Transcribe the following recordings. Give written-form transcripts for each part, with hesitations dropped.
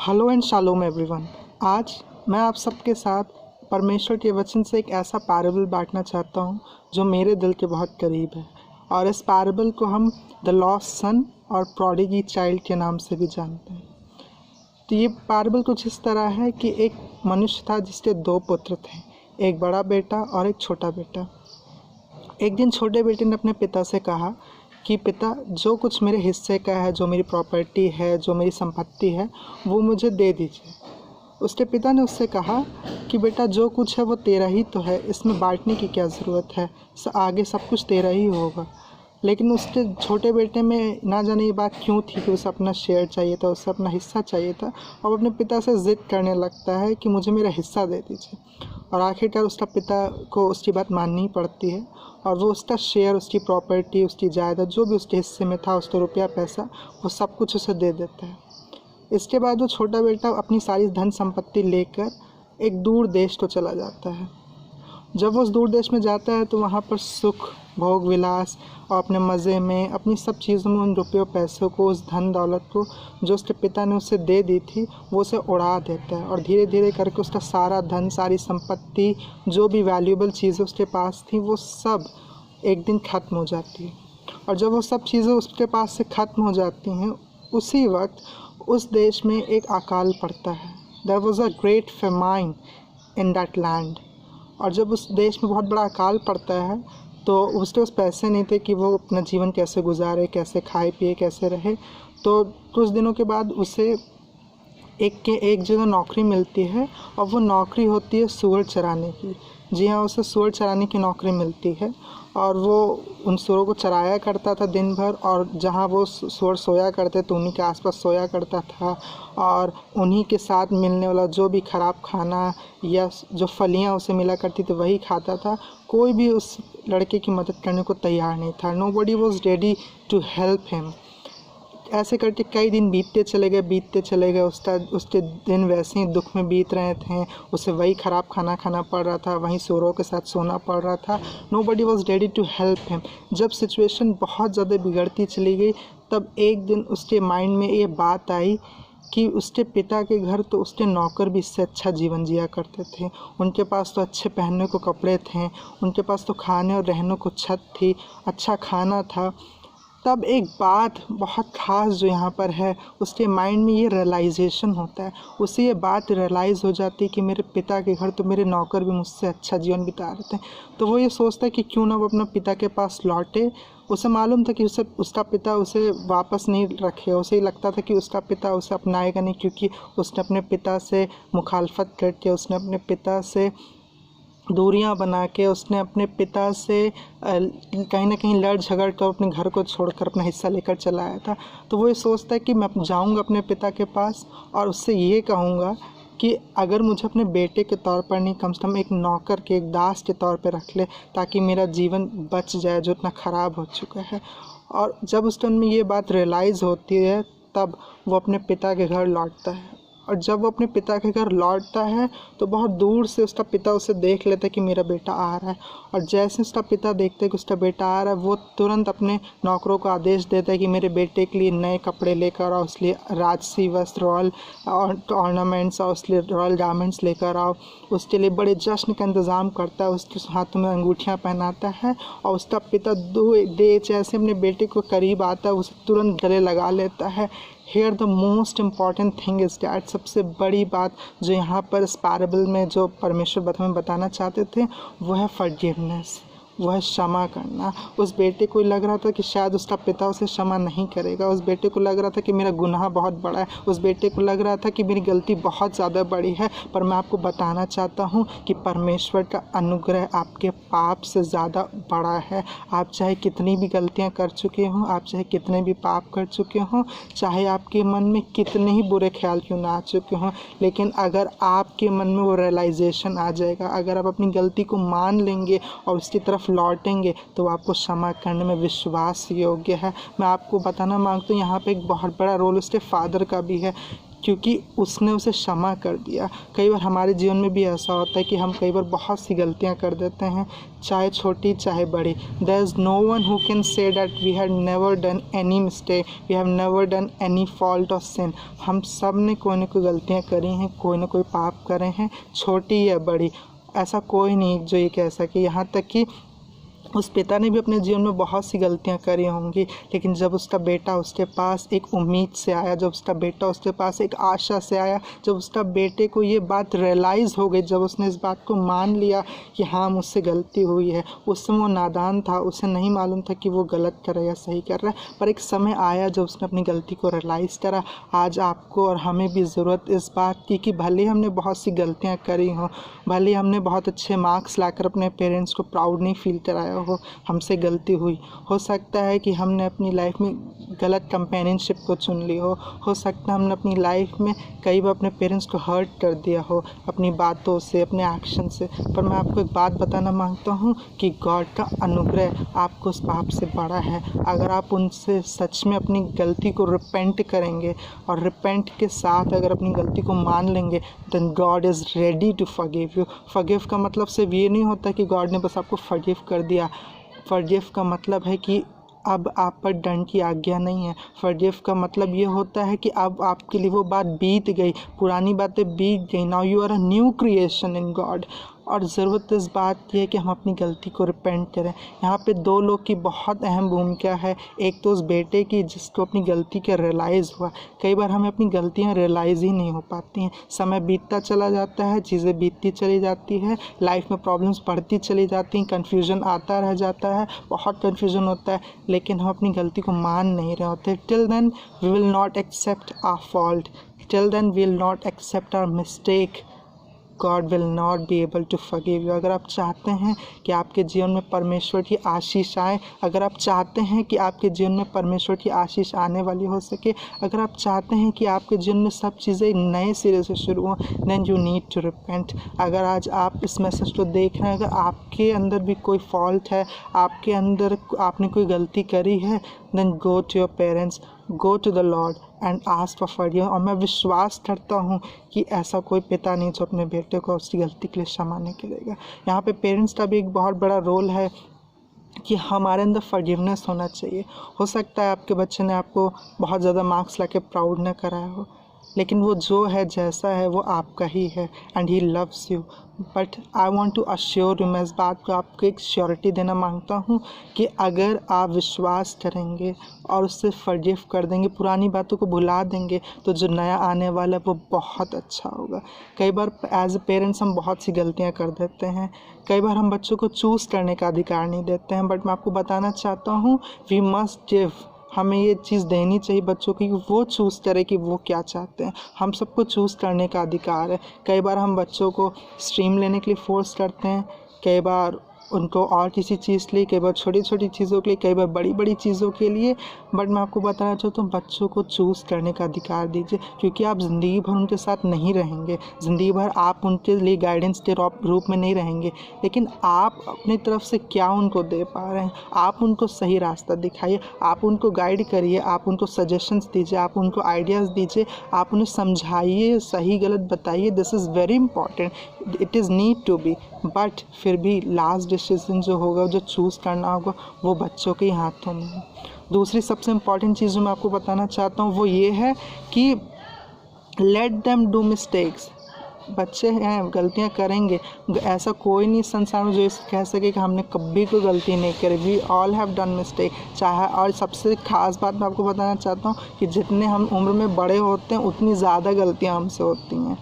Hello and shalom everyone. आज मैं आप सबके साथ परमेश्वर के वचन से एक ऐसा पैराबल बांटना चाहता हूँ जो मेरे दिल के बहुत करीब है। और इस पैराबल को हम द लॉस्ट सन और प्रोडिगी चाइल्ड के नाम से भी जानते हैं। तो ये पैराबल कुछ इस तरह है कि एक मनुष्य था जिसके दो पुत्र थे, एक बड़ा बेटा और एक छोटा बेटा। एक दिन छोटे बेटे ने अपने पिता से कहा कि पिता, जो कुछ मेरे हिस्से का है, जो मेरी प्रॉपर्टी है, जो मेरी संपत्ति है, वो मुझे दे दीजिए। उसके पिता ने उससे कहा कि बेटा, जो कुछ है वो तेरा ही तो है, इसमें बांटने की क्या ज़रूरत है, आगे सब कुछ तेरा ही होगा। लेकिन उसके छोटे बेटे में ना जाने ये बात क्यों थी कि उसे अपना शेयर चाहिए था, उसे अपना हिस्सा चाहिए था, और अपने पिता से ज़िद करने लगता है कि मुझे मेरा हिस्सा दे दीजिए। और आखिरकार उसका पिता को उसकी बात माननी पड़ती है और वो उसका शेयर, उसकी प्रॉपर्टी, उसकी जायदाद, जो भी उसके हिस्से में था, उसका रुपया पैसा, वो सब कुछ उसे दे देता है। इसके बाद वो छोटा बेटा अपनी सारी धन संपत्ति लेकर एक दूर देश को चला जाता है। जब वो उस दूर देश में जाता है तो वहाँ पर सुख, भोग विलास और अपने मज़े में, अपनी सब चीज़ों में उन रुपयों पैसों को, उस धन दौलत को जो उसके पिता ने उसे दे दी थी, वो उसे उड़ा देता है। और धीरे धीरे करके उसका सारा धन, सारी संपत्ति, जो भी वैल्यूएबल चीज़ें उसके पास थी, वो सब एक दिन ख़त्म हो जाती है। और जब वो सब चीज़ें उसके पास से ख़त्म हो जाती हैं, उसी वक्त उस देश में एक अकाल पड़ता है। There was a great famine in that land. और जब उस देश में बहुत बड़ा अकाल पड़ता है तो उसके पास पैसे नहीं थे कि वो अपना जीवन कैसे गुजारे, कैसे खाए पिए, कैसे रहे। तो कुछ दिनों के बाद उसे एक जगह नौकरी मिलती है और वो नौकरी होती है सूअर चराने की। जी हाँ, उसे सूअर चराने की नौकरी मिलती है और वो उन सूअरों को चराया करता था दिन भर। और जहाँ वो सूअर सोया करते तो उन्हीं के आसपास सोया करता था और उन्हीं के साथ मिलने वाला जो भी ख़राब खाना या जो फलियाँ उसे मिला करती थी वही खाता था। कोई भी उस लड़के की मदद करने को तैयार नहीं था। Nobody was ready to help him. ऐसे करके कई दिन बीतते चले गए। उसके दिन वैसे ही दुख में बीत रहे थे। उसे वही ख़राब खाना खाना पड़ रहा था, वहीं सूअरों के साथ सोना पड़ रहा था। Nobody was ready to help him. जब सिचुएशन बहुत ज़्यादा बिगड़ती चली गई, तब एक दिन उसके माइंड में ये बात आई कि उसके पिता के घर तो उसके नौकर भी इससे अच्छा जीवन जिया करते थे। उनके पास तो अच्छे पहनने को कपड़े थे, उनके पास तो खाने और रहने को छत थी, अच्छा खाना था। तब एक बात बहुत ख़ास जो यहाँ पर है, उसके माइंड में ये रियलाइजेशन होता है। उसे ये बात रियलाइज़ हो जाती है कि मेरे पिता के घर तो मेरे नौकर भी मुझसे अच्छा जीवन बिता रहे थे। तो वो ये सोचता है कि क्यों ना वो अपना पिता के पास लौटे। उसे मालूम था कि उसका पिता उसे वापस नहीं रखेगा। उसे लगता था कि उसका पिता उसे अपनाएगा नहीं, क्योंकि उसने अपने पिता से मुखालफत करके, उसने अपने पिता से दूरियां बना के, उसने अपने पिता से कहीं ना कहीं लड़ झगड़ कर अपने घर को छोड़कर अपना हिस्सा लेकर चला आया था। तो वो ये सोचता है कि मैं जाऊंगा अपने पिता के पास और उससे ये कहूँगा कि अगर मुझे अपने बेटे के तौर पर नहीं, कम से कम एक नौकर के, एक दास के तौर पर रख ले, ताकि मेरा जीवन बच जाए जो इतना ख़राब हो चुका है। और जब उस टाइम में ये बात रियलाइज़ होती है, तब वो अपने पिता के घर लौटता है। और जब वो अपने पिता के घर लौटता है तो बहुत दूर से उसका पिता उसे देख लेता है कि मेरा बेटा आ रहा है। और जैसे उसका पिता देखते हैं कि उसका बेटा आ रहा है, वो तुरंत अपने नौकरों को आदेश देता है कि मेरे बेटे के लिए नए कपड़े लेकर आओ, उसलिए राजसी वस्त्र, रॉयल ऑर्नामेंट्स और उसके लिए रॉयल गारमेंट्स लेकर आओ। उसके लिए बड़े जश्न का इंतज़ाम करता है, उसके हाथों में अंगूठियाँ पहनाता है। और उसका पिता जैसे अपने बेटे को करीब आता है, उसे तुरंत गले लगा लेता है। Here the most important thing is that, सबसे बड़ी बात जो यहाँ पर इस पैराबल में जो परमेश्वर हमें बताना चाहते थे, वो है फॉरगिवनेस, वो है क्षमा करना। उस बेटे को लग रहा था कि शायद उसका पिता उसे क्षमा नहीं करेगा। उस बेटे को लग रहा था कि मेरा गुनाह बहुत बड़ा है। उस बेटे को लग रहा था कि मेरी गलती बहुत ज़्यादा बड़ी है। पर मैं आपको बताना चाहता हूँ कि परमेश्वर का अनुग्रह आपके पाप से ज़्यादा बड़ा है। आप चाहे कितनी भी गलतियाँ कर चुके हों, आप चाहे कितने भी पाप कर चुके हों, चाहे आपके मन में कितने ही बुरे ख्याल क्यों ना आ चुके हों, लेकिन अगर आपके मन में वो रियलाइजेशन आ जाएगा, अगर आप अपनी गलती को मान लेंगे और उसकी तरफ लौटेंगे, तो आपको क्षमा करने में विश्वास योग्य है। मैं आपको बताना मांगता हूँ, यहाँ पे एक बहुत बड़ा रोल उसके फादर का भी है। क्योंकि उसने उसे क्षमा कर दिया। कई बार हमारे जीवन में भी ऐसा होता है कि हम कई बार बहुत सी गलतियां कर देते हैं, चाहे छोटी चाहे बड़ी। There is no one who can say that we have never done any mistake, we have never done any fault और सिन। हम सब ने कोई ना कोई गलतियाँ करी हैं, कोई ना कोई पाप करे हैं, छोटी या बड़ी। ऐसा कोई नहीं जो ये कह सके। यहाँ तक कि उस पिता ने भी अपने जीवन में बहुत सी गलतियां करी होंगी, लेकिन जब उसका बेटा उसके पास एक उम्मीद से आया, जब उसका बेटा उसके पास एक आशा से आया, जब उसका बेटे को ये बात रियलाइज़ हो गई, जब उसने इस बात को मान लिया कि हाँ मुझसे गलती हुई है। उस समय वो नादान था, उसे नहीं मालूम था कि वो गलत कर रहा है या सही कर रहा है, पर एक समय आया जब उसने अपनी गलती को रियलाइज़ करा। आज आपको और हमें भी ज़रूरत इस बात की कि भले हमने बहुत सी गलतियाँ करी हों, भले हमने बहुत अच्छे मार्क्स लाकर अपने पेरेंट्स को प्राउड नहीं फील कराया हो, हमसे गलती हुई। हो सकता है कि हमने अपनी लाइफ में गलत कंपेनियनशिप को चुन ली हो सकता है हमने अपनी लाइफ में कई बार अपने पेरेंट्स को हर्ट कर दिया हो अपनी बातों से, अपने एक्शन से। पर मैं आपको एक बात बताना मांगता हूँ कि गॉड का अनुग्रह आपको उस पाप से बड़ा है। अगर आप उनसे सच में अपनी गलती को रिपेंट करेंगे और रिपेंट के साथ अगर अपनी गलती को मान लेंगे, then God is ready to forgive you. Forgive का मतलब सिर्फ ये नहीं होता कि गॉड ने बस आपको फॉरगिव कर दिया। फॉरगिव का मतलब है कि अब आप पर दंड की आज्ञा नहीं है। फॉरगिव का मतलब ये होता है कि अब आपके लिए वो बात बीत गई, पुरानी बातें बीत गई। Now you are a new creation in God. और ज़रूरत इस बात की है कि हम अपनी गलती को रिपेंट करें। यहाँ पे दो लोग की बहुत अहम भूमिका है। एक तो उस बेटे की जिसको अपनी गलती का रियलाइज़ हुआ। कई बार हमें अपनी गलतियाँ रियलाइज़ ही नहीं हो पाती हैं, समय बीतता चला जाता है, चीज़ें बीतती चली जाती है, लाइफ में प्रॉब्लम्स बढ़ती चली जाती हैं, कन्फ्यूज़न आता रह जाता है, बहुत कन्फ्यूज़न होता है, लेकिन हम अपनी गलती को मान नहीं रहे होते। Till then we will not accept our fault, till then we will not accept our mistake, God will not be able to forgive you। अगर आप चाहते हैं कि आपके जीवन में परमेश्वर की आशीष आए, अगर आप चाहते हैं कि आपके जीवन में परमेश्वर की आशीष आने वाली हो सके, अगर आप चाहते हैं कि आपके जीवन में सब चीज़ें नए सिरे से शुरू हों, then you need to repent। अगर आज आप इस मैसेज को देख रहे हैं, अगर आपके अंदर भी कोई फॉल्ट है, आपके अंदर आपने कोई गलती करी है, then go to your parents, go to the Lord and ask for forgiveness. और मैं विश्वास करता हूँ कि ऐसा कोई पिता नहीं जो अपने बेटे को उसकी गलती के लिए क्षमा नहीं करेगा। यहाँ पे पेरेंट्स का भी एक बहुत बड़ा रोल है कि हमारे अंदर फॉरगिवनेस होना चाहिए। हो सकता है आपके बच्चे ने आपको बहुत ज़्यादा मार्क्स लाके प्राउड न कराया हो, लेकिन वो जो है जैसा है वो आपका ही है and he loves you. But I want to assure you, मैं इस बात को आपको एक श्योरिटी देना मांगता हूँ कि अगर आप विश्वास करेंगे और उससे फॉरगिव कर देंगे, पुरानी बातों को भुला देंगे, तो जो नया आने वाला है वो बहुत अच्छा होगा। कई बार एज ए पेरेंट्स हम बहुत सी गलतियाँ कर देते हैं, कई बार हम बच्चों को चूज़ करने का अधिकार नहीं देते हैं। बट मैं आपको बताना चाहता हूँ वी मस्ट गिव, हमें ये चीज़ देनी चाहिए बच्चों की कि वो चूज़ करें कि वो क्या चाहते हैं। हम सबको चूज़ करने का अधिकार है। कई बार हम बच्चों को स्ट्रीम लेने के लिए फोर्स करते हैं, कई बार उनको और किसी चीज़ के लिए, कई बार छोटी छोटी चीज़ों के लिए, कई बार बड़ी बड़ी चीज़ों के लिए। बट मैं आपको बताना चाहता हूँ बच्चों को चूज़ करने का अधिकार दीजिए, क्योंकि आप ज़िंदगी भर उनके साथ नहीं रहेंगे, ज़िंदगी भर आप उनके लिए गाइडेंस के रूप में नहीं रहेंगे, लेकिन आप अपनी तरफ से क्या उनको दे पा रहे हैं। आप उनको सही रास्ता दिखाइए, आप उनको गाइड करिए, आप उनको सजेशंस दीजिए, आप उनको आइडियाज़ दीजिए, आप उन्हें समझाइए, सही गलत बताइए। This is very important, it is need to be. But फिर भी लास्ट डिसीजन जो होगा, जो चूज़ करना होगा, वो बच्चों के हाथों में है। दूसरी सबसे इम्पॉर्टेंट चीज़ जो मैं आपको बताना चाहता हूँ वो ये है कि लेट देम डू मिस्टेक्स। बच्चे हैं, गलतियाँ करेंगे, ऐसा कोई नहीं संसार में जो इस कह सके कि हमने कभी कोई गलती नहीं करी। We all have done mistake. चाहे, और सबसे ख़ास बात मैं आपको बताना चाहता हूँ कि जितने हम उम्र में बड़े होते हैं उतनी ज़्यादा गलतियाँ हमसे होती हैं।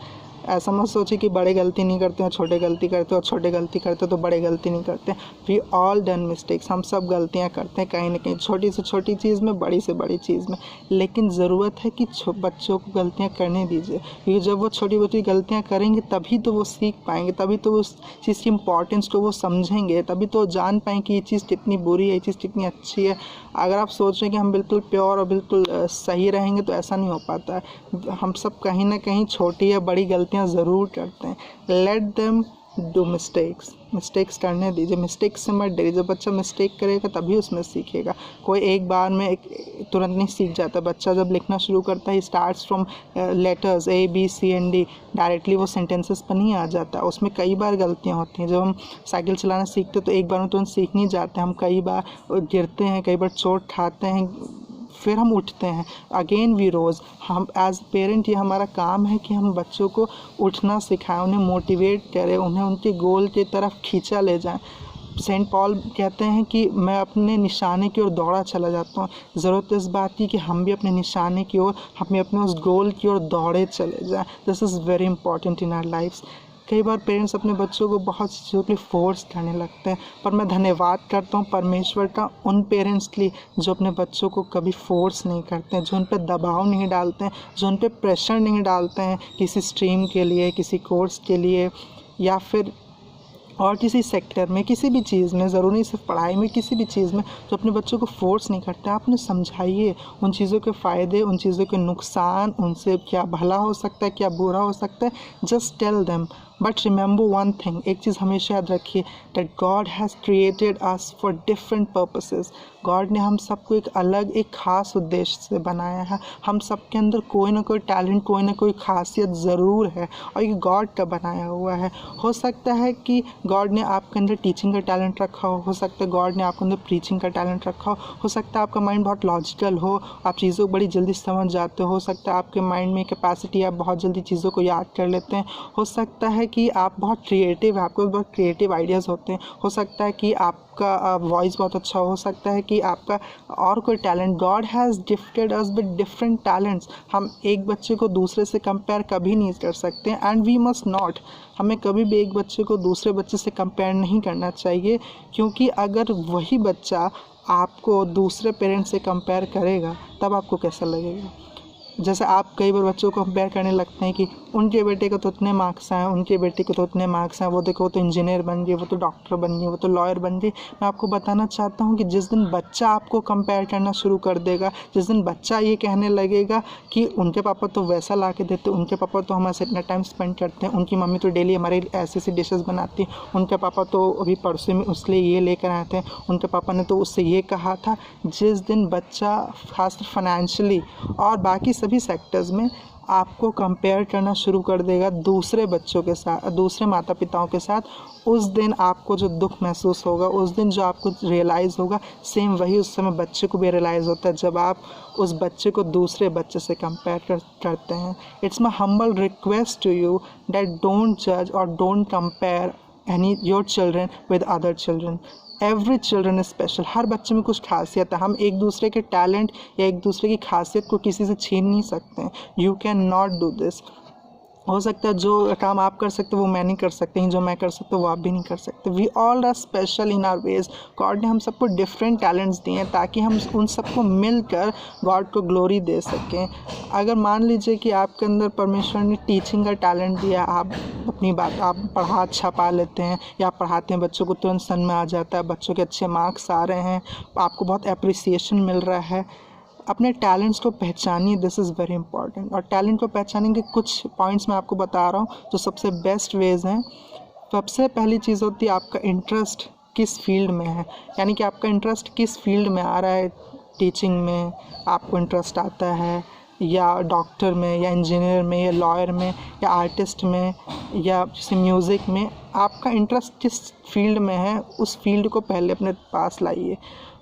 ऐसा मत सोचिए कि बड़े गलती नहीं करते हैं, छोटे गलती करते हैं, और छोटे गलती करते तो बड़े गलती नहीं करते। We all done mistakes. हम सब गलतियां करते हैं कहीं ना कहीं, छोटी से छोटी चीज़ में, बड़ी से बड़ी चीज़ में। लेकिन ज़रूरत है कि बच्चों को गलतियां करने दीजिए, क्योंकि जब वो छोटी छोटी गलतियां करेंगे तभी तो वो सीख पाएंगे, तभी तो उस चीज़ की इम्पोर्टेंस को वो समझेंगे, तभी तो जान पाएंगे कि ये चीज़ कितनी बुरी है, ये चीज़ कितनी अच्छी है। अगर आप सोच रहे हैं कि हम बिल्कुल प्योर और बिल्कुल सही रहेंगे तो ऐसा नहीं हो पाता है। हम सब कहीं ना कहीं छोटी या बड़ी गलतियाँ ज़रूर करते हैं। लेट देम डू मिस्टेक्स करने दीजिए, मिस्टेक्स से मत डरिए। जब बच्चा मिस्टेक करेगा तभी उसमें सीखेगा। कोई एक बार में तुरंत नहीं सीख जाता। बच्चा जब लिखना शुरू करता है, starts from letters ABCD, directly वो सेंटेंसेस पर नहीं आ जाता, उसमें कई बार गलतियाँ होती हैं। जब हम साइकिल चलाना सीखते तो एक बार में तुरंत सीख नहीं जाते, हम कई बार गिरते हैं, कई बार चोट खाते हैं, फिर हम उठते हैं, अगेन वी रोज़। हम एज पेरेंट ये हमारा काम है कि हम बच्चों को उठना सिखाएं, उन्हें मोटिवेट करें, उन्हें उनके गोल की तरफ खींचा ले जाएं। सेंट पॉल कहते हैं कि मैं अपने निशाने की ओर दौड़ा चला जाता हूँ। ज़रूरत इस बात की कि हम भी अपने निशाने की ओर, हमें अपने उस गोल की ओर दौड़े चले जाएं। This is very important in our lifes. कई बार पेरेंट्स अपने बच्चों को बहुत चीज़ों के लिए फोर्स करने लगते हैं, पर मैं धन्यवाद करता हूँ परमेश्वर का उन पेरेंट्स के लिए जो अपने बच्चों को कभी फोर्स नहीं करते हैं, जो उन पर दबाव नहीं डालते हैं, जो उन पर प्रेशर नहीं डालते हैं किसी स्ट्रीम के लिए, किसी कोर्स के लिए, या फिर और किसी सेक्टर में, किसी भी चीज़ में, ज़रूरी नहीं सिर्फ पढ़ाई में, किसी भी चीज़ में, जो अपने बच्चों को फोर्स नहीं करते। आप उन्हें समझाइए उन चीज़ों के फ़ायदे, उन चीज़ों के नुकसान, उनसे क्या भला हो सकता है, क्या बुरा हो सकता है। Just tell them, but remember one thing, एक चीज़ हमेशा याद रखिए, that God has created us for different purposes. God ने हम सबको एक अलग, एक ख़ास उद्देश्य से बनाया है। हम सबके अंदर कोई ना कोई टैलेंट, कोई ना कोई खासियत ज़रूर है, और ये गॉड का बनाया हुआ है। हो सकता है कि गॉड ने आपके अंदर टीचिंग का टैलेंट रखा हो सकता है गॉड ने आपके अंदर प्रीचिंग का टैलेंट रखा हो सकता है आपका माइंड बहुत लॉजिकल हो, आप चीज़ों को बड़ी जल्दी समझ जाते हो सकता है आपके माइंड में कैपेसिटी, आप बहुत जल्दी चीज़ों को याद कर लेते हैं। हो सकता है कि आप बहुत क्रिएटिव हैं, आपके बहुत क्रिएटिव आइडियाज़ होते हैं। हो सकता है कि आपका वॉइस बहुत अच्छा हो सकता है कि आपका और कोई talent. God has gifted us with different talents. हम एक बच्चे को दूसरे से कंपेयर कभी नहीं कर सकते, एंड वी मस्ट नॉट। हमें कभी भी एक बच्चे को दूसरे बच्चे से कंपेयर नहीं करना चाहिए, क्योंकि अगर वही बच्चा आपको दूसरे पेरेंट्स से कंपेयर करेगा तब आपको कैसा लगेगा। जैसे आप कई बार बच्चों को कंपेयर करने लगते हैं कि उनके बेटे को तो इतने मार्क्स हैं, उनके बेटे को तो इतने मार्क्स हैं, वो देखो वो तो इंजीनियर बन गई, वो तो डॉक्टर बन गई, वो तो लॉयर बन गई। मैं आपको बताना चाहता हूँ कि जिस दिन बच्चा आपको कंपेयर करना शुरू कर देगा, जिस दिन बच्चा ये कहने लगेगा कि उनके पापा तो वैसा ला के देते, उनके पापा तो हमारे से इतना टाइम स्पेंड करते हैं, उनकी मम्मी तो डेली हमारे ऐसी ऐसी डिशेज़ बनाती हैं, उनके पापा तो अभी परसों में उसके लिए ये लेकर आए थे, उनके पापा ने तो उससे ये कहा था। जिस दिन बच्चा खासकर फाइनेंशियली और बाकी सभी सेक्टर्स में आपको कंपेयर करना शुरू कर देगा दूसरे बच्चों के साथ, दूसरे माता पिताओं के साथ, उस दिन आपको जो दुख महसूस होगा, उस दिन जो आपको रियलाइज़ होगा, सेम वही उस समय बच्चे को भी रियलाइज़ होता है जब आप उस बच्चे को दूसरे बच्चे से कंपेयर करते हैं। It's my humble request to you that don't जज और don't compare your children with other children. Every children is special. हर बच्चे में कुछ खासियत है। हम एक दूसरे के टैलेंट या एक दूसरे की खासियत को किसी से छीन नहीं सकते हैं। You can not do this. हो सकता है जो काम आप कर सकते हो वो मैं नहीं कर सकती, जो मैं कर सकता हूँ वो आप भी नहीं कर सकते। We all are special in our ways. God ने हम सबको डिफरेंट टैलेंट्स दिए हैं ताकि हम उन सबको मिलकर गॉड को ग्लोरी दे सकें। अगर मान लीजिए कि आपके अंदर परमेश्वर ने टीचिंग का टैलेंट दिया, आप अपनी बात आप पढ़ा अच्छा पा लेते हैं, या आप पढ़ाते हैं बच्चों को तुरंत समझ में आ जाता है, बच्चों के अच्छे मार्क्स आ रहे हैं, आपको बहुत अप्रिसिएशन मिल रहा है, अपने टैलेंट्स को पहचानिए। This is very important. और टैलेंट को पहचानने के कुछ पॉइंट्स मैं आपको बता रहा हूँ जो सबसे बेस्ट वेज हैं। सबसे पहली चीज़ होती है आपका इंटरेस्ट किस फील्ड में है, यानी कि आपका इंटरेस्ट किस फील्ड में आ रहा है। टीचिंग में आपको इंटरेस्ट आता है, या डॉक्टर में, या इंजीनियर में, या लॉयर में, या आर्टिस्ट में, या किसी म्यूज़िक में। आपका इंटरेस्ट किस फील्ड में है, उस फील्ड को पहले अपने पास लाइए।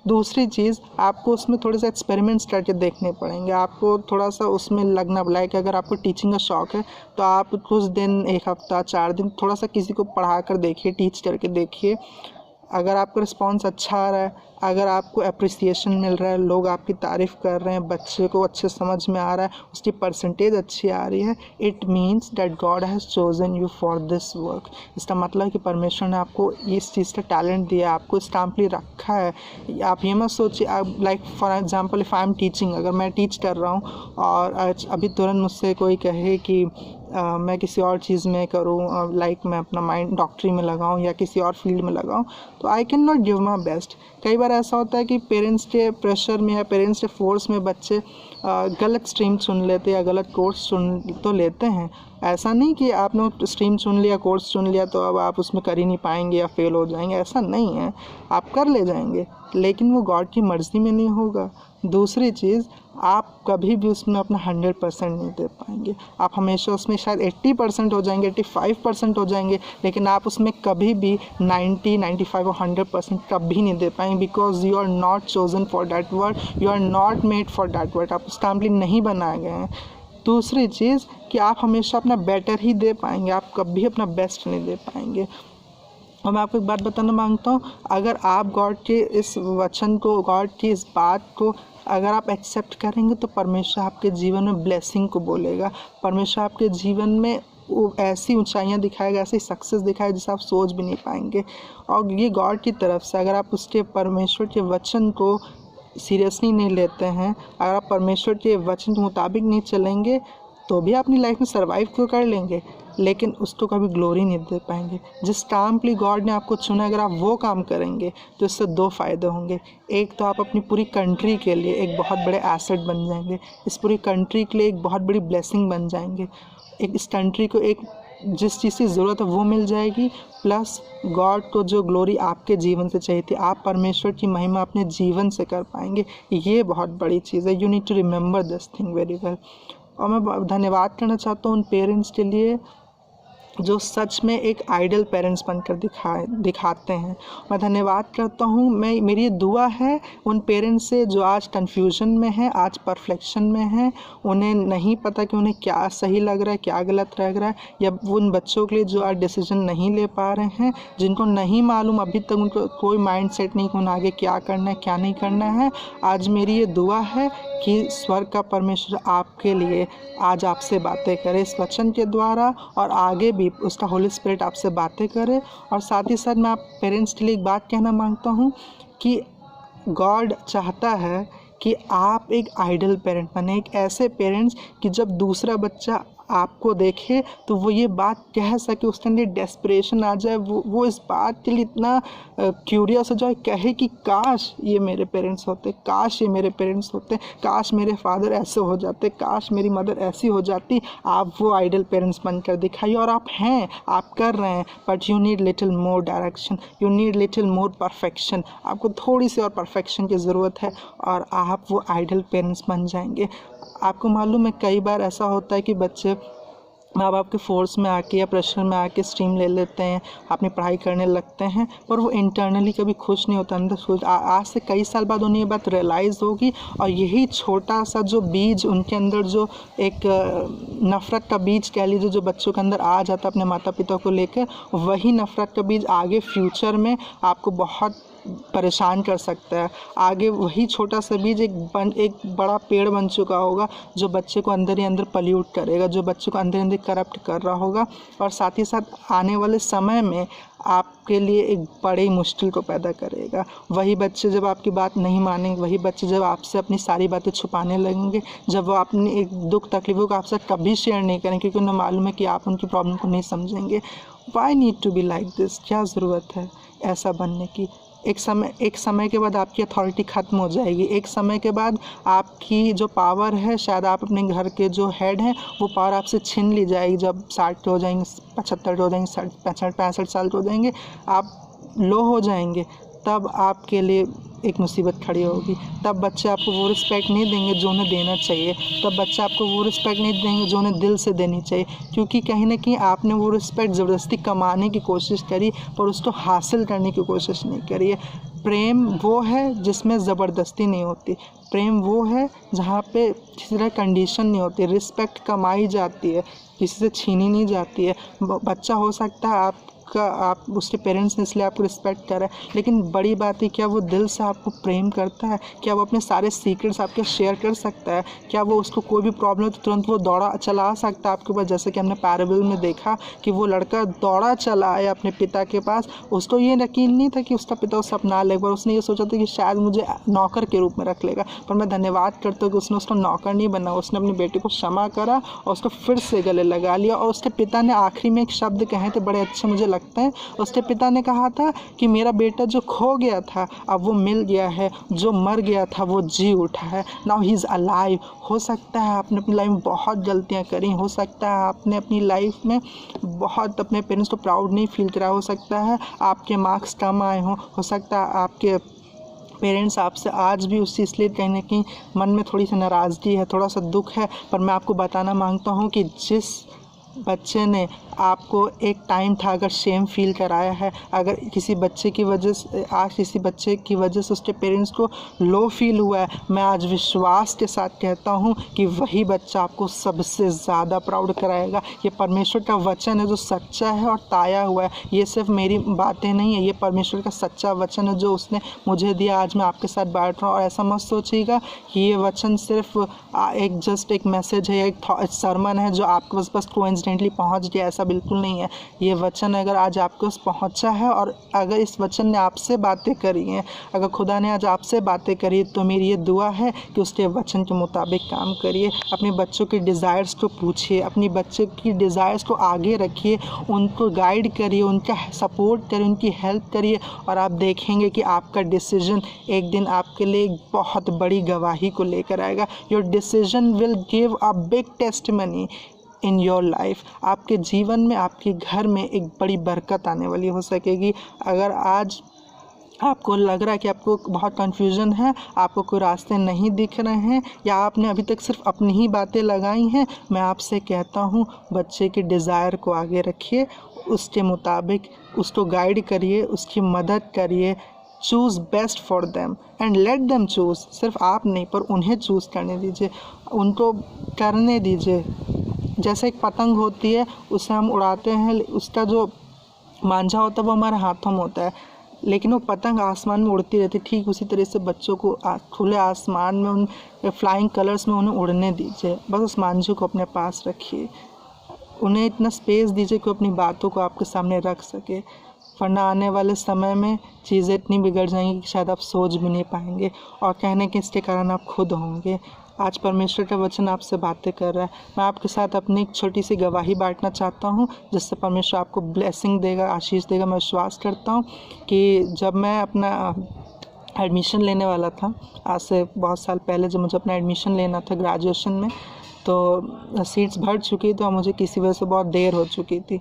दूसरी चीज़, आपको उसमें थोड़े से एक्सपेरिमेंट्स करके देखने पड़ेंगे। आपको थोड़ा सा उसमें लगना पड़ेगा कि अगर आपको टीचिंग का शौक़ है तो आप कुछ दिन, एक हफ्ता, 4 दिन थोड़ा सा किसी को पढ़ा कर देखिए, टीच करके देखिए। अगर आपका रिस्पॉन्स अच्छा आ रहा है, अगर आपको अप्रिसिएशन मिल रहा है, लोग आपकी तारीफ़ कर रहे हैं, बच्चे को अच्छे समझ में आ रहा है, उसकी परसेंटेज अच्छी आ रही है, it means that God has chosen you for this work. इसका मतलब है कि परमेश्वर ने आपको इस चीज़ का टैलेंट दिया है, आपको इस काम के लिए रखा है। आप ये मत सोचिए, आप like for example if I am teaching, अगर मैं टीच कर रहा हूँ और अभी तुरंत मुझसे कोई कहे कि मैं किसी और चीज़ में करूँ, लाइक मैं अपना माइंड डॉक्टरी में लगाऊँ या किसी और फील्ड में लगाऊँ, तो I can not give my best. कई बार बार ऐसा होता है कि पेरेंट्स के प्रेशर में या पेरेंट्स के फोर्स में बच्चे गलत स्ट्रीम चुन लेते या गलत कोर्स चुन तो लेते हैं। ऐसा नहीं कि आपने स्ट्रीम चुन लिया, कोर्स चुन लिया तो अब आप उसमें कर ही नहीं पाएंगे या फेल हो जाएंगे, ऐसा नहीं है। आप कर ले जाएंगे, लेकिन वो गॉड की मर्ज़ी में नहीं होगा। दूसरी चीज़, आप कभी भी उसमें अपना 100% नहीं दे पाएंगे। आप हमेशा उसमें शायद 80% हो जाएंगे, 85% हो जाएंगे, लेकिन आप उसमें कभी भी 90, 95 और 100% कभी नहीं दे पाएंगे, because you are not chosen for that work, you are not made for that work. आप उस काम के लिए नहीं बनाए गए हैं। दूसरी चीज़ कि आप हमेशा अपना बेटर ही दे पाएंगे, आप कभी अपना बेस्ट नहीं दे पाएंगे। और मैं आपको एक बात बताना मांगता हूँ, अगर आप गॉड के इस वचन को, गॉड की इस बात को अगर आप एक्सेप्ट करेंगे तो परमेश्वर आपके जीवन में ब्लेसिंग को बोलेगा। परमेश्वर आपके जीवन में ऐसी ऊंचाइयां दिखाएगा, ऐसी सक्सेस दिखाएगा जिसे आप सोच भी नहीं पाएंगे। और ये गॉड की तरफ से, अगर आप उसके परमेश्वर के वचन को सीरियसली नहीं लेते हैं, अगर आप परमेश्वर के वचन के मुताबिक नहीं चलेंगे, तो भी अपनी लाइफ में सर्वाइव तो कर लेंगे, लेकिन उसको कभी ग्लोरी नहीं दे पाएंगे। जिस काम के लिए गॉड ने आपको चुना, अगर आप वो काम करेंगे तो इससे दो फ़ायदे होंगे। एक तो आप अपनी पूरी कंट्री के लिए एक बहुत बड़े एसेट बन जाएंगे, इस पूरी कंट्री के लिए एक बहुत बड़ी ब्लेसिंग बन जाएंगे। एक इस कंट्री को एक जिस चीज़ की ज़रूरत है वो मिल जाएगी, प्लस गॉड को जो ग्लोरी आपके जीवन से चाहिए थी, आप परमेश्वर की महिमा अपने जीवन से कर पाएंगे। ये बहुत बड़ी चीज़ है। You need to remember this thing very well. और मैं धन्यवाद करना चाहता हूँ उन पेरेंट्स के लिए जो सच में एक आइडल पेरेंट्स बनकर दिखाते हैं। मैं धन्यवाद करता हूँ, मेरी दुआ है उन पेरेंट्स से जो आज कन्फ्यूजन में हैं, आज परफ्लेक्शन में हैं, उन्हें नहीं पता कि उन्हें क्या सही लग रहा है, क्या गलत लग रहा है, या उन बच्चों के लिए जो आज डिसीजन नहीं ले पा रहे हैं, जिनको नहीं मालूम अभी तक, उनको कोई माइंड सेट नहीं कि उन्हें आगे क्या करना है क्या नहीं करना है। आज मेरी ये दुआ है कि स्वर्ग का परमेश्वर आपके लिए आज आपसे बातें करे इस वचन के द्वारा, और आगे भी उसका होली स्पिरिट आपसे बातें करे। और साथ ही साथ मैं आप पेरेंट्स के लिए एक बात कहना मांगता हूँ कि गॉड चाहता है कि आप एक आइडल पेरेंट बने, एक ऐसे पेरेंट्स कि जब दूसरा बच्चा आपको देखे तो वो ये बात कह सके, उसके अंदर डेस्परेशन आ जाए, वो इस बात के लिए इतना क्यूरियस हो जाए, कहे कि काश ये मेरे पेरेंट्स होते, काश ये मेरे पेरेंट्स होते, काश मेरे फादर ऐसे हो जाते, काश मेरी मदर ऐसी हो जाती। आप वो आइडल पेरेंट्स बनकर दिखाइए, और आप हैं, आप कर रहे हैं, but you need little more direction, you need little more perfection. आपको थोड़ी सी और परफेक्शन की ज़रूरत है, और आप वो आइडल पेरेंट्स बन जाएंगे। आपको मालूम है कई बार ऐसा होता है कि बच्चे माँ बाप के फोर्स में आके या प्रेशर में आके स्ट्रीम ले लेते हैं, अपनी पढ़ाई करने लगते हैं, पर वो इंटरनली कभी खुश नहीं होता, अंदर सोच। आज से कई साल बाद उन्हें ये बात रियलाइज़ होगी, और यही छोटा सा जो बीज उनके अंदर, जो एक नफ़रत का बीज कह लीजिए, जो बच्चों के अंदर आ जाता है अपने माता पिता को लेकर, वही नफ़रत का बीज आगे फ्यूचर में आपको बहुत परेशान कर सकता है। आगे वही छोटा सा बीज एक बड़ा पेड़ बन चुका होगा, जो बच्चे को अंदर ही अंदर पल्यूट करेगा, जो बच्चे को अंदर अंदर करप्ट कर रहा होगा, और साथ ही साथ आने वाले समय में आपके लिए एक बड़ी मुश्किल को पैदा करेगा। वही बच्चे जब आपकी बात नहीं मानेंगे, वही बच्चे जब आपसे अपनी सारी बातें छुपाने लगेंगे, जब वो अपनी एक दुख तकलीफ़ों को आपसे कभी शेयर नहीं करेंगे, क्योंकि उन्हें मालूम है कि आप उनकी प्रॉब्लम को नहीं समझेंगे। Why need to be like this? क्या ज़रूरत है ऐसा बनने की? एक समय के बाद आपकी अथॉरिटी ख़त्म हो जाएगी। एक समय के बाद आपकी जो पावर है, शायद आप अपने घर के जो हेड हैं, वो पावर आपसे छीन ली जाएगी। जब 60 हो जाएंगे, 75 हो जाएंगे, 65 साल हो जाएंगे, आप लो हो जाएंगे, तब आपके लिए एक मुसीबत खड़ी होगी। तब बच्चे आपको वो रिस्पेक्ट नहीं देंगे जो उन्हें देना चाहिए, तब बच्चे आपको वो रिस्पेक्ट नहीं देंगे जो उन्हें दिल से देनी चाहिए, क्योंकि कहीं ना कहीं आपने वो रिस्पेक्ट ज़बरदस्ती कमाने की कोशिश करी, पर उसको हासिल करने की कोशिश नहीं करी है। प्रेम वो है जिसमें ज़बरदस्ती नहीं होती, प्रेम वो है जहाँ पे किसी तरह कंडीशन नहीं होती, रिस्पेक्ट कमाई जाती है, किसी से छीनी नहीं जाती है। बच्चा हो सकता है आप उसके पेरेंट्स ने इसलिए आपको रिस्पेक्ट करा है, लेकिन बड़ी बात है क्या वो दिल से आपको प्रेम करता है? क्या वो अपने सारे सीक्रेट्स आपके शेयर कर सकता है? क्या वो उसको कोई भी प्रॉब्लम तो तुरंत वो दौड़ा चला आ सकता है आपके पास? जैसे कि हमने पैराबल में देखा कि वो लड़का दौड़ा चला आया अपने पिता के पास। उसको ये यकीन नहीं था कि उसका पिता उसे अपना लेगा, और उसने ये सोचा था कि शायद मुझे नौकर के रूप में रख लेगा, पर मैं धन्यवाद करता हूँ कि उसने उसको नौकर नहीं बना, उसने अपनी बेटी को क्षमा करा और उसको फिर से गले लगा लिया। और उसके पिता ने आखिरी में एक शब्द कहे थे, बड़े अच्छे मुझे लगते सकते हैं। उसके पिता ने कहा था कि मेरा बेटा जो खो गया था अब वो मिल गया है, जो मर गया था वो जी उठा है, नाउ ही इज़ अलाइव। हो सकता है आपने अपनी लाइफ में बहुत गलतियाँ करी, हो सकता है आपने अपनी लाइफ में बहुत अपने पेरेंट्स को प्राउड नहीं फील करा, हो सकता है आपके मार्क्स कम आए हों, हो सकता है आपके पेरेंट्स आपसे आज भी उस चीज़ लिए कहीं ना कहीं मन में थोड़ी सी नाराज़गी है, थोड़ा सा दुख है। पर मैं आपको बताना मांगता हूँ कि जिस बच्चे ने आपको एक टाइम था अगर शेम फील कराया है, अगर किसी बच्चे की वजह से आज किसी बच्चे की वजह से उसके पेरेंट्स को लो फील हुआ है, मैं आज विश्वास के साथ कहता हूँ कि वही बच्चा आपको सबसे ज़्यादा प्राउड कराएगा। ये परमेश्वर का वचन है जो सच्चा है और ताया हुआ है। ये सिर्फ मेरी बातें नहीं है, ये परमेश्वर का सच्चा वचन है जो उसने मुझे दिया, आज मैं आपके साथ बांट रहा हूँ। और ऐसा मत सोचिएगा कि ये वचन सिर्फ एक मैसेज है, एक सरमन है जो आपके पास बस कोइंसिडेंटली पहुँच गया, ऐसा बिल्कुल नहीं है। ये वचन अगर आज आपके पास पहुंचा है और अगर इस वचन ने आपसे बातें करी हैं, अगर खुदा ने आज आपसे बातें करी, तो मेरी ये दुआ है कि उसके वचन के मुताबिक काम करिए। अपने बच्चों के डिज़ायर्स को पूछिए, अपनी बच्चे की डिज़ायर्स को आगे रखिए, उनको गाइड करिए, उनका सपोर्ट करिए, उनकी हेल्प करिए और आप देखेंगे कि आपका डिसीजन एक दिन आपके लिए एक बहुत बड़ी गवाही को लेकर आएगा। Your decision will give a big testimony in your life. आपके जीवन में, आपके घर में एक बड़ी बरकत आने वाली हो सकेगी। अगर आज आपको लग रहा है कि आपको बहुत कन्फ्यूज़न है, आपको कोई रास्ते नहीं दिख रहे हैं या आपने अभी तक सिर्फ अपनी ही बातें लगाई हैं, मैं आपसे कहता हूँ बच्चे के डिज़ायर को आगे रखिए, उसके मुताबिक उसको गाइड करिए, उसकी मदद करिए। Choose best for them and let them choose. सिर्फ आप नहीं पर उन्हें चूज़ करने दीजिए, उनको करने दीजिए। जैसे एक पतंग होती है, उसे हम उड़ाते हैं, उसका जो मांझा होता है वो हमारे हाथों में होता है, लेकिन वो पतंग आसमान में उड़ती रहती है। ठीक उसी तरह से बच्चों को खुले आसमान में, उन फ्लाइंग कलर्स में उन्हें उड़ने दीजिए। बस उस मांझे को अपने पास रखिए, उन्हें इतना स्पेस दीजिए कि वो अपनी बातों को आपके सामने रख सके, वरना आने वाले समय में चीज़ें इतनी बिगड़ जाएंगी कि शायद आप सोच भी नहीं पाएंगे और कहने के इसके कारण आप खुद होंगे। आज परमेश्वर का वचन आपसे बातें कर रहा है। मैं आपके साथ अपनी एक छोटी सी गवाही बांटना चाहता हूँ जिससे परमेश्वर आपको ब्लेसिंग देगा, आशीष देगा। मैं विश्वास करता हूँ कि जब मैं अपना एडमिशन लेने वाला था, आज से बहुत साल पहले जब मुझे अपना एडमिशन लेना था ग्रेजुएशन में, तो सीट्स भर चुकी थी और मुझे किसी वजह से बहुत देर हो चुकी थी,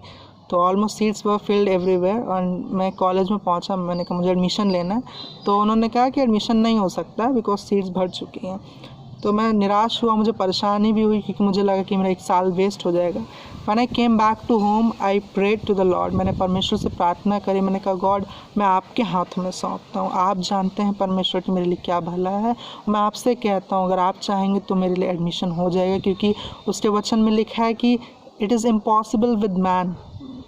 तो almost seats were field everywhere. और मैं कॉलेज में पहुंचा, मैंने कहा मुझे एडमिशन लेना है, तो उन्होंने कहा कि एडमिशन नहीं हो सकता बिकॉज सीट्स भर चुकी हैं। तो मैं निराश हुआ, मुझे परेशानी भी हुई क्योंकि मुझे लगा कि मेरा एक साल वेस्ट हो जाएगा। When I came back to home I prayed to the Lord. मैंने परमेश्वर से प्रार्थना करी, मैंने कहा गॉड मैं आपके हाथों में सौंपता हूँ, आप जानते हैं परमेश्वर कि मेरे लिए क्या भला है। मैं आपसे कहता हूँ अगर आप चाहेंगे तो मेरे लिए एडमिशन हो जाएगा, क्योंकि उसके वचन में लिखा है कि it is impossible with man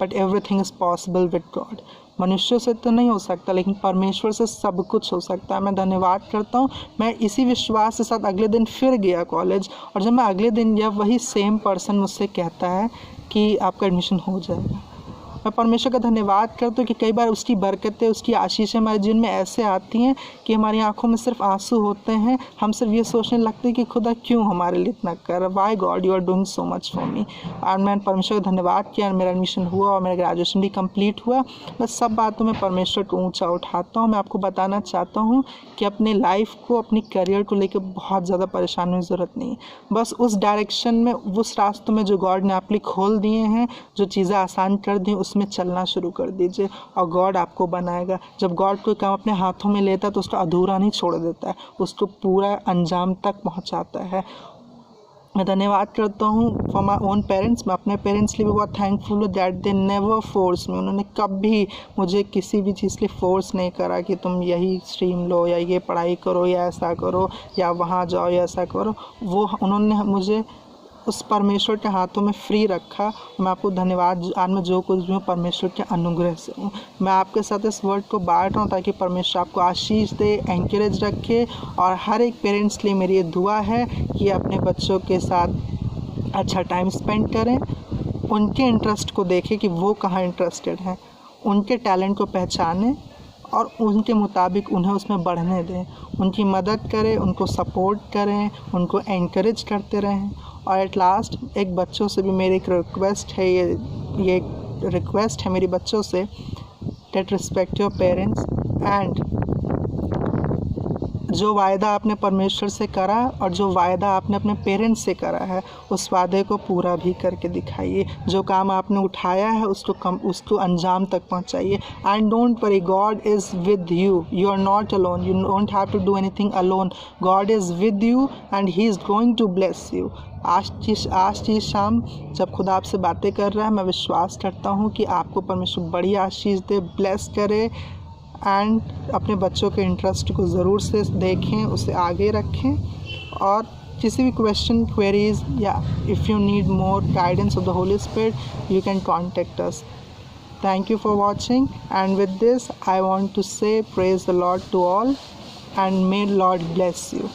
but everything is possible with God. मनुष्यों से तो नहीं हो सकता लेकिन परमेश्वर से सब कुछ हो सकता है। मैं धन्यवाद करता हूँ। मैं इसी विश्वास के साथ अगले दिन फिर गया कॉलेज, और जब मैं अगले दिन गया वही सेम पर्सन मुझसे कहता है कि आपका एडमिशन हो जाएगा। मैं परमेश्वर का धन्यवाद करता हूँ कि कई बार उसकी बरकतें, उसकी आशीषें हमारे जीवन में ऐसे आती हैं कि हमारी आंखों में सिर्फ आंसू होते हैं। हम सिर्फ ये सोचने लगते हैं कि खुदा क्यों हमारे लिए इतना कर, why God you are doing so much for me. और मैंने परमेश्वर का धन्यवाद किया, मेरा एडमिशन हुआ और मेरा ग्रेजुएशन भी कंप्लीट हुआ। मैं सब बातों में परमेश्वर को ऊँचा उठाता हूँ। मैं आपको बताना चाहता हूँ कि अपने लाइफ को, अपनी करियर को लेकर बहुत ज़्यादा परेशान होने की ज़रूरत नहीं है। बस उस डायरेक्शन में, उस रास्तों में जो गॉड ने आपके लिए खोल दिए हैं, जो चीज़ें आसान कर दी, उसमें चलना शुरू कर दीजिए और गॉड आपको बनाएगा। जब गॉड कोई काम अपने हाथों में लेता है तो उसको अधूरा नहीं छोड़ देता है, उसको पूरा अंजाम तक पहुंचाता है। मैं धन्यवाद करता हूँ फॉर माई ओन पेरेंट्स। मैं अपने पेरेंट्स लिए भी बहुत थैंकफुल हूँ that they never force me. उन्होंने कभी मुझे किसी भी चीज़ के लिए फोर्स नहीं करा कि तुम यही स्ट्रीम लो या ये पढ़ाई करो या ऐसा करो या वहाँ जाओ या ऐसा करो। वो उन्होंने मुझे उस परमेश्वर के हाथों में फ्री रखा। मैं आपको धन्यवाद, आज मैं जो कुछ भी हूँ परमेश्वर के अनुग्रह से हूँ। मैं आपके साथ इस वर्ड को बांट रहा हूँ ताकि परमेश्वर आपको आशीष दे, एंकरेज रखे। और हर एक पेरेंट्स के लिए मेरी ये दुआ है कि अपने बच्चों के साथ अच्छा टाइम स्पेंड करें, उनके इंटरेस्ट को देखें कि वो कहाँ इंटरेस्टेड हैं, उनके टैलेंट को पहचानें और उनके मुताबिक उन्हें उसमें बढ़ने दें, उनकी मदद करें, उनको सपोर्ट करें, उनको एनकरेज करते रहें। और एट लास्ट एक बच्चों से भी मेरी एक रिक्वेस्ट है, ये रिक्वेस्ट है मेरी बच्चों से, that respect your parents and जो वायदा आपने परमेश्वर से करा और जो वायदा आपने अपने पेरेंट्स से करा है उस वादे को पूरा भी करके दिखाइए। जो काम आपने उठाया है उसको अंजाम तक पहुंचाइए। And don't worry, God is with you, you are not alone, you don't have to do anything alone, God is with you and he is going to bless you. आज की शाम जब खुदा आपसे बातें कर रहा है, मैं विश्वास करता हूँ कि आपको परमेश्वर बड़ी आशीष दे, ब्लेस करे। एंड अपने बच्चों के इंटरेस्ट को ज़रूर से देखें, उसे आगे रखें। और किसी भी क्वेश्चन, क्वेरीज या if you need more guidance of the Holi spirit, you can contact us. Thank you for watching, and with this I want to say praise the Lord to all and may Lord bless you.